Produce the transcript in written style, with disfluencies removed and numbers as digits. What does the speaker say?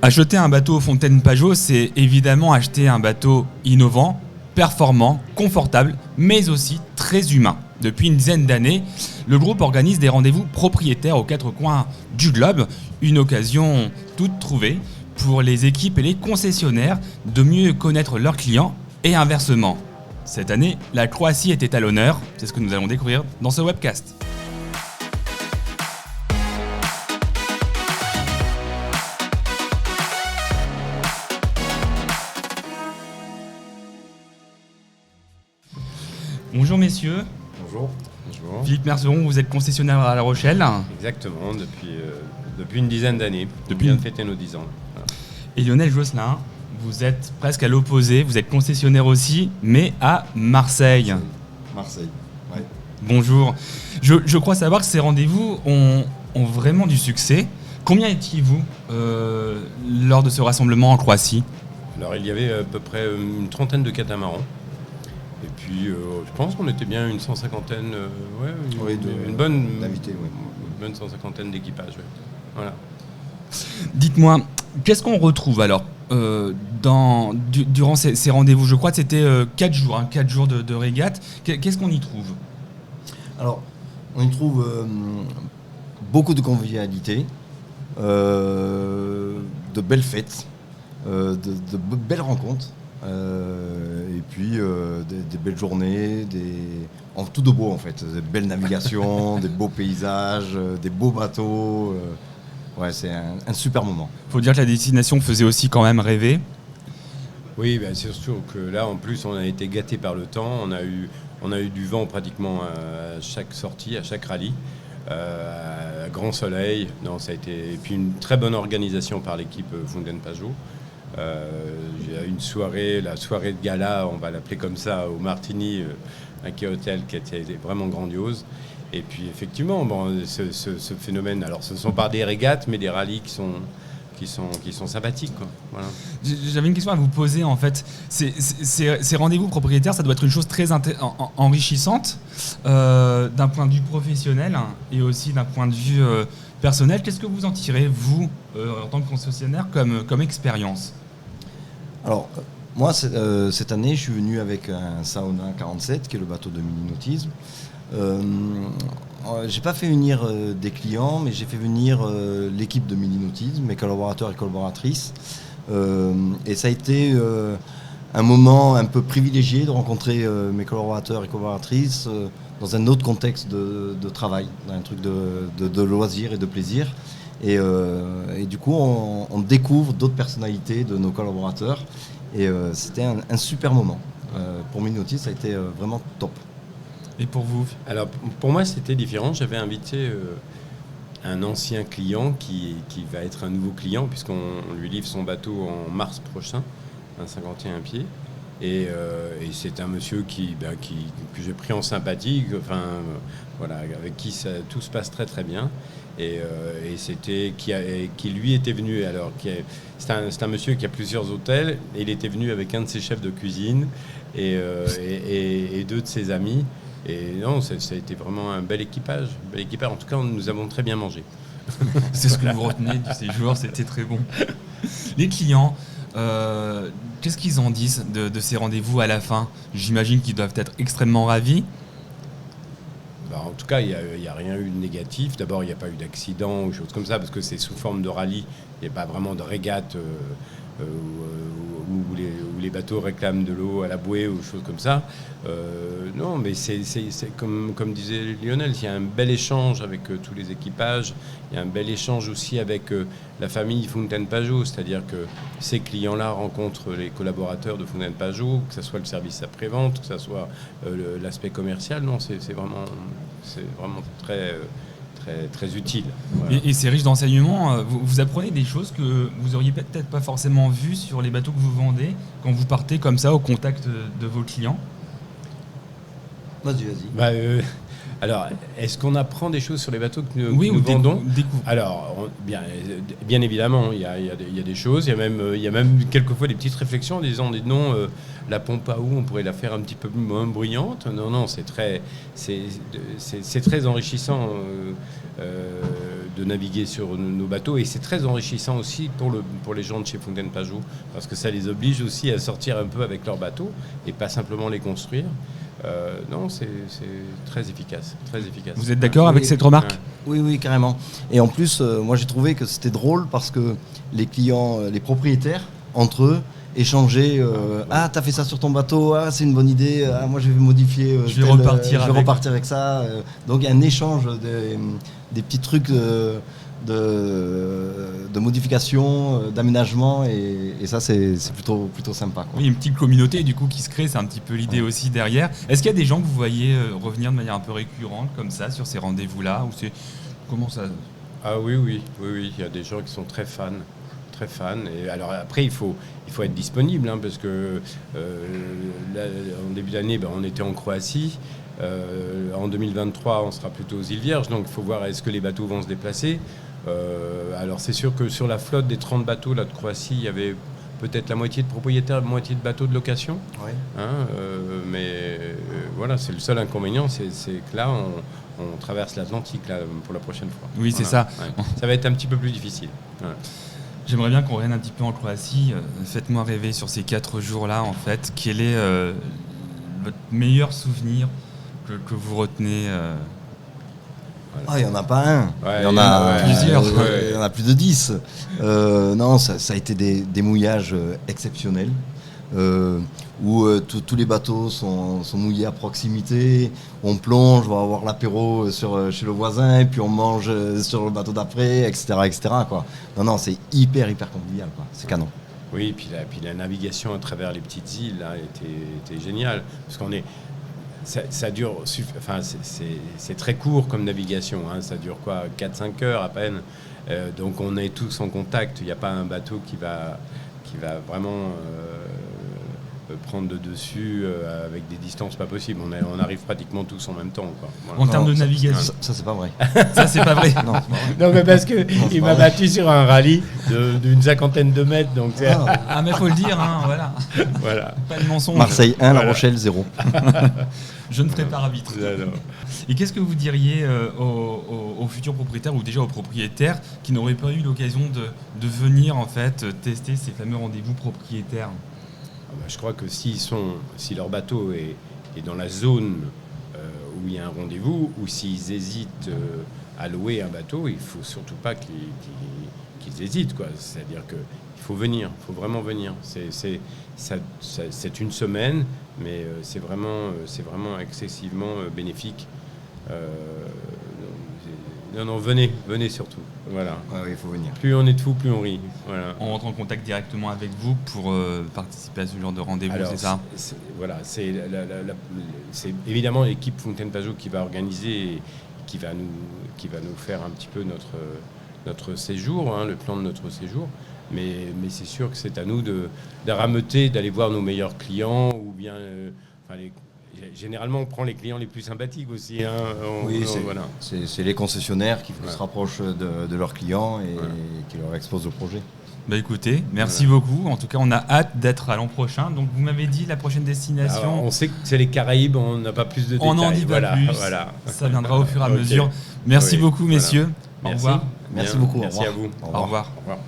Acheter un bateau Fontaine Pajot, c'est évidemment acheter un bateau innovant, performant, confortable, mais aussi très humain. Depuis une dizaine d'années, le groupe organise des rendez-vous propriétaires aux quatre coins du globe, une occasion toute trouvée pour les équipes et les concessionnaires de mieux connaître leurs clients et inversement. Cette année, la Croatie était à l'honneur, c'est ce que nous allons découvrir dans ce webcast. Bonjour messieurs. Bonjour. Bonjour. Philippe Merceron, vous êtes concessionnaire à La Rochelle. Exactement, depuis une dizaine d'années. On vient de fêter nos 10 ans. Voilà. Et Lionel Josselin, vous êtes presque à l'opposé, vous êtes concessionnaire aussi, mais à Marseille. Marseille, ouais. Bonjour. Je crois savoir que ces rendez-vous ont vraiment du succès. Combien étiez-vous lors de ce rassemblement en Croatie ? Alors il y avait à peu près une trentaine de catamarans. Et puis je pense qu'on était bien une 150aine, une bonne d'invités, ouais. Une bonne 150aine d'équipages. Ouais. Voilà. Dites-moi, qu'est-ce qu'on retrouve alors durant ces rendez-vous ? Je crois que c'était 4 jours de régate. Qu'est-ce qu'on y trouve ? Alors, on y trouve beaucoup de convivialité, de belles fêtes, de belles rencontres, et puis des belles journées, en tout de beau en fait, des belles navigations, des beaux paysages, des beaux bateaux. Ouais, c'est un super moment. Il faut dire que la destination faisait aussi quand même rêver. Oui, ben c'est sûr que là en plus on a été gâtés par le temps, on a eu du vent pratiquement à chaque sortie, à chaque rallye, grand soleil, ça a été, et puis une très bonne organisation par l'équipe Fontaine Pajot. Il y a une soirée, la soirée de gala, on va l'appeler comme ça, au Martini, un quai hôtel qui a été vraiment grandiose. Et puis effectivement, ce phénomène, alors ce ne sont pas des régates, mais des rallyes qui sont sympathiques, quoi. Voilà. J'avais une question à vous poser en fait. Ces rendez-vous propriétaires, ça doit être une chose très enrichissante d'un point de vue professionnel et aussi d'un point de vue personnel. Qu'est-ce que vous en tirez, vous, en tant que concessionnaire, comme expérience ? Alors, moi, cette année, je suis venu avec un Saona 47, qui est le bateau de mini-nautisme. J'ai pas fait venir des clients, mais j'ai fait venir l'équipe de mini-nautisme, mes collaborateurs et collaboratrices. Et ça a été un moment un peu privilégié de rencontrer mes collaborateurs et collaboratrices dans un autre contexte de travail, dans un truc de loisir et de plaisir. Et du coup, on découvre d'autres personnalités de nos collaborateurs. Et c'était un super moment. Pour mini-nautisme, ça a été vraiment top. Et pour vous ? Alors pour moi c'était différent, j'avais invité un ancien client qui va être un nouveau client puisqu'on lui livre son bateau en mars prochain, un 51 pieds. Et c'est un monsieur que j'ai pris en sympathie, voilà, avec qui tout se passe très très bien. Et c'était qui lui était venu, c'est un monsieur qui a plusieurs hôtels, et il était venu avec un de ses chefs de cuisine et 2 de ses amis. Et non, ça a été vraiment un bel équipage. En tout cas, nous avons très bien mangé. C'est ce que vous retenez du séjour, c'était très bon. Les clients, qu'est-ce qu'ils en disent de ces rendez-vous à la fin ? J'imagine qu'ils doivent être extrêmement ravis. En tout cas, il n'y a rien eu de négatif. D'abord, il n'y a pas eu d'accident ou choses comme ça, parce que c'est sous forme de rallye. Il n'y a pas vraiment de régate où les bateaux réclament de l'eau à la bouée ou choses comme ça. Non, mais c'est comme disait Lionel, il y a un bel échange avec tous les équipages. Il y a un bel échange aussi avec la famille Fontaine Pajot, c'est-à-dire que ces clients-là rencontrent les collaborateurs de Fontaine Pajot, que ce soit le service après-vente, que ce soit l'aspect commercial. Non, c'est vraiment très... Très, très utile. Voilà. Et c'est riche d'enseignements. Vous apprenez des choses que vous auriez peut-être pas forcément vues sur les bateaux que vous vendez quand vous partez comme ça au contact de vos clients. Vas-y. Alors, est-ce qu'on apprend des choses sur les bateaux que nous vendons ? Alors, bien évidemment, il y a des choses. Il y a même quelquefois des petites réflexions en disant non, la pompe à eau, on pourrait la faire un petit peu moins bruyante. Non, c'est très enrichissant de naviguer sur nos bateaux. Et c'est très enrichissant aussi pour les gens de chez Fontaine Pajot, parce que ça les oblige aussi à sortir un peu avec leurs bateaux et pas simplement les construire. Non, c'est très efficace, très efficace. Vous êtes d'accord avec cette remarque ? Oui, carrément. Et en plus, moi j'ai trouvé que c'était drôle parce que les clients, les propriétaires, entre eux, échanger t'as fait ça sur ton bateau, c'est une bonne idée, moi je vais modifier, je vais repartir avec ça. Donc il y a un échange des petits trucs de modification, d'aménagement, et ça c'est plutôt sympa, quoi. Oui, une petite communauté du coup qui se crée, c'est un petit peu l'idée aussi derrière. Est-ce qu'il y a des gens que vous voyez revenir de manière un peu récurrente comme ça sur ces rendez-vous-là, ou c'est comment ça ? Ah oui, il y a des gens qui sont très fans. Et alors après, il faut être disponible, parce que là, en début d'année, on était en Croatie. En 2023, on sera plutôt aux îles Vierges, donc il faut voir est-ce que les bateaux vont se déplacer. Alors c'est sûr que sur la flotte des 30 bateaux là, de Croatie, il y avait peut-être la moitié de propriétaires, la moitié de bateaux de location. Ouais. Mais voilà, c'est le seul inconvénient, c'est que là, on traverse l'Atlantique là, pour la prochaine fois. Oui, c'est ça. Ouais. Ça va être un petit peu plus difficile. Ouais. J'aimerais bien qu'on revienne un petit peu en Croatie. Faites-moi rêver sur ces 4 jours-là, en fait. Quel est votre meilleur souvenir que vous retenez Il n'y en a pas un. Ouais, il y en a plusieurs. Il y en a plus de 10. Non, ça a été des mouillages exceptionnels. Où tous les bateaux sont mouillés à proximité, on plonge, on va avoir l'apéro chez le voisin, et puis on mange sur le bateau d'après, etc. quoi. Non, c'est hyper convivial, quoi. C'est canon. Oui, puis la navigation à travers les petites îles là, était géniale, parce qu'on est... Ça dure... Enfin, c'est très court comme navigation, ça dure 4-5 heures à peine, donc on est tous en contact, il n'y a pas un bateau qui va vraiment... prendre de dessus avec des distances pas possibles. On arrive pratiquement tous en même temps, quoi. Voilà. En termes de navigation, ça c'est pas vrai. Ça c'est pas vrai. Non, c'est pas vrai. Non, mais parce que il m'a battu sur un rallye d'une 50aine de mètres, donc c'est... Mais faut le dire, voilà. Voilà. Pas de mensonge. Marseille 1, La Rochelle 0. Je ne ferai pas arbitre. Non. Et qu'est-ce que vous diriez aux futurs propriétaires, ou déjà aux propriétaires qui n'auraient pas eu l'occasion de venir en fait tester ces fameux rendez-vous propriétaires ? Je crois que si leur bateau est dans la zone où il y a un rendez-vous, ou s'ils hésitent à louer un bateau, il ne faut surtout pas qu'ils hésitent, quoi. C'est-à-dire qu'il faut venir, il faut vraiment venir. C'est une semaine, mais c'est vraiment excessivement bénéfique. Non, venez surtout. Voilà. Il faut venir. Plus on est de fous, plus on rit. Voilà. On rentre en contact directement avec vous pour participer à ce genre de rendez-vous, c'est ça ? C'est évidemment l'équipe Fontaine Pajot qui va organiser et qui va nous faire un petit peu notre séjour, le plan de notre séjour. Mais c'est sûr que c'est à nous de rameuter, d'aller voir nos meilleurs clients, ou bien généralement, on prend les clients les plus sympathiques aussi. C'est les concessionnaires qui se rapprochent de leurs clients et qui leur exposent le projet. Écoutez, merci beaucoup. En tout cas, on a hâte d'être à l'an prochain. Donc, vous m'avez dit la prochaine destination. Alors, on sait que c'est les Caraïbes, on n'a pas plus de détails. On n'en dit pas plus. Voilà. Ça viendra au fur et à mesure. Merci beaucoup, messieurs. Merci. Au revoir. Merci beaucoup. Merci à vous. Au revoir. Au revoir.